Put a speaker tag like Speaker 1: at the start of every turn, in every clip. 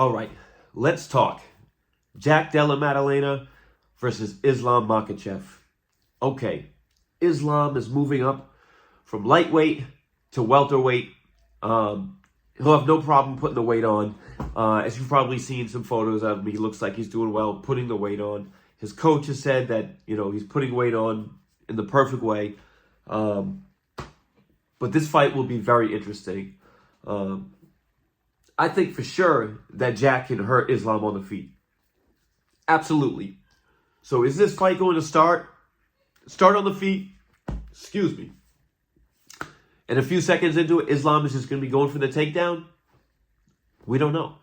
Speaker 1: All right, let's talk. Jack Della Maddalena versus Islam Makhachev. Okay, Islam is moving up from lightweight to welterweight. He'll have no problem putting the weight on. As you've probably seen some photos of him, he looks like he's doing well putting the weight on. His coach has said that, he's putting weight on in the perfect way. But this fight will be very interesting. I think for sure that Jack can hurt Islam on the feet. Absolutely. So is this fight going to start on the feet? Excuse me. And a few seconds into it, Islam is just going to be going for the takedown? We don't know.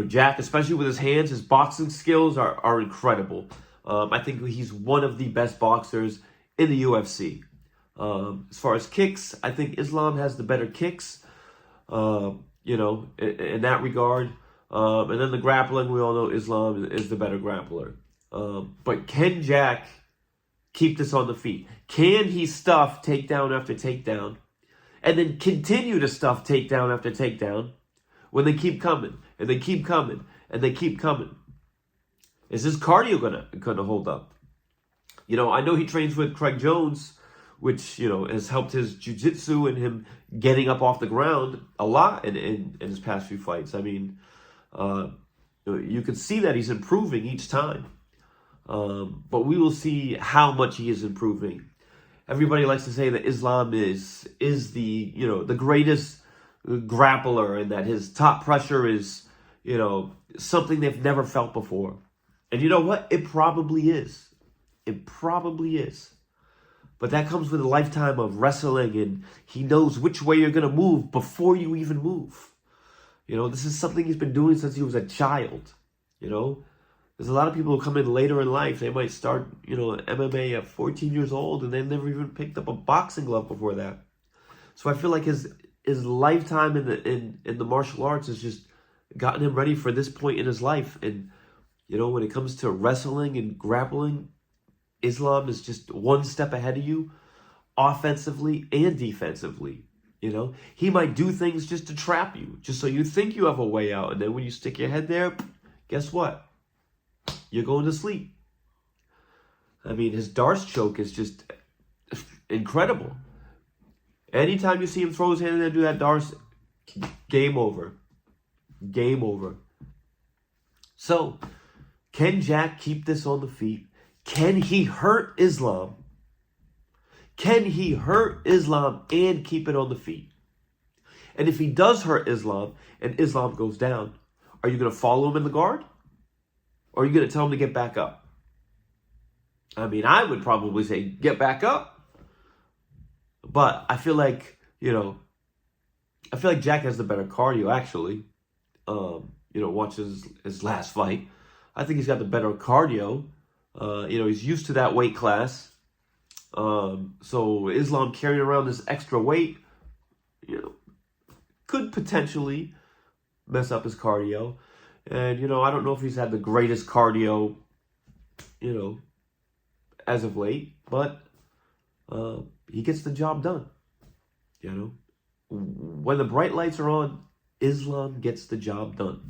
Speaker 1: Jack, especially with his hands, his boxing skills are incredible. I think he's one of the best boxers in the UFC. As far as kicks, I think Islam has the better kicks, in that regard. And then the grappling, we all know Islam is the better grappler. But can Jack keep this on the feet? Can he stuff takedown after takedown and then continue to stuff takedown after takedown when they keep coming and they keep coming and they keep coming? Is his cardio gonna hold up? I know he trains with Craig Jones, which, has helped his jiu-jitsu and him getting up off the ground a lot in his past few fights. I mean, you can see that he's improving each time. But we will see how much he is improving. Everybody likes to say that Islam is the, the greatest grappler and that his top pressure is, something they've never felt before. And you know what? It probably is. It probably is. But that comes with a lifetime of wrestling, and he knows which way you're going to move before you even move. This is something he's been doing since he was a child. There's a lot of people who come in later in life. They might start, MMA at 14 years old, and they've never even picked up a boxing glove before that. So I feel like his lifetime in the martial arts has just gotten him ready for this point in his life. And, when it comes to wrestling and grappling, Islam is just one step ahead of you, offensively and defensively. He might do things just to trap you, just so you think you have a way out. And then when you stick your head there, guess what? You're going to sleep. I mean, his Darce choke is just incredible. Anytime you see him throw his hand in there and do that Darce, game over. Game over. So, can Jack keep this on the feet? Can he hurt Islam? Can he hurt Islam and keep it on the feet? And if he does hurt Islam and Islam goes down, are you going to follow him in the guard? Or are you going to tell him to get back up? I mean, I would probably say get back up. But I feel like, Jack has the better cardio, actually. Watch his last fight. I think he's got the better cardio. He's used to that weight class. So Islam carrying around this extra weight, could potentially mess up his cardio. And, I don't know if he's had the greatest cardio, as of late. But he gets the job done, When the bright lights are on, Islam gets the job done.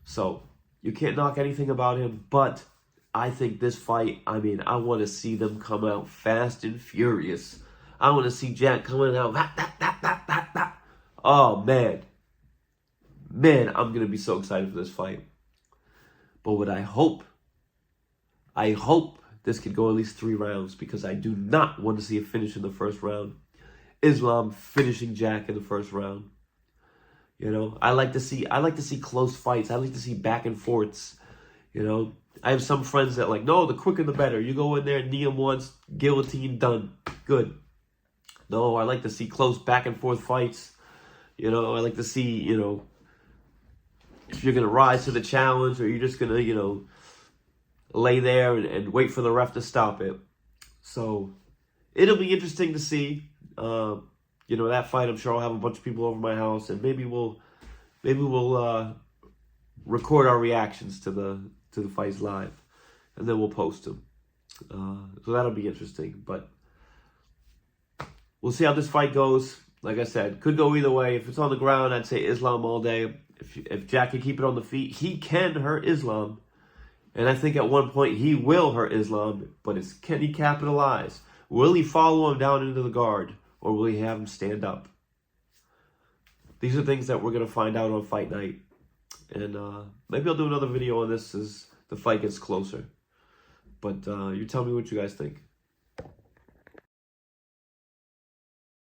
Speaker 1: So, you can't knock anything about him. But I think this fight, I want to see them come out fast and furious. I want to see Jack coming out. Oh, man. Man, I'm going to be so excited for this fight. But what I hope this could go at least 3 rounds, because I do not want to see a finish in the first round. Islam finishing Jack in the first round. I like to see close fights. I like to see back and forths. I have some friends that no, the quicker the better. You go in there, knee him once, guillotine, done. Good. No, I like to see close back and forth fights. I like to see, if you're going to rise to the challenge or you're just going to, lay there and wait for the ref to stop it. So, it'll be interesting to see. That fight, I'm sure I'll have a bunch of people over my house, and maybe we'll record our reactions to the fights live, and then we'll post them. So that'll be interesting. But we'll see how this fight goes. Like I said, could go either way. If it's on the ground, I'd say Islam all day. If Jack can keep it on the feet, he can hurt Islam. And I think at one point he will hurt Islam, but can he capitalize? Will he follow him down into the guard, or will he have him stand up? These are things that we're going to find out on fight night. And maybe I'll do another video on this as the fight gets closer. But you tell me what you guys think.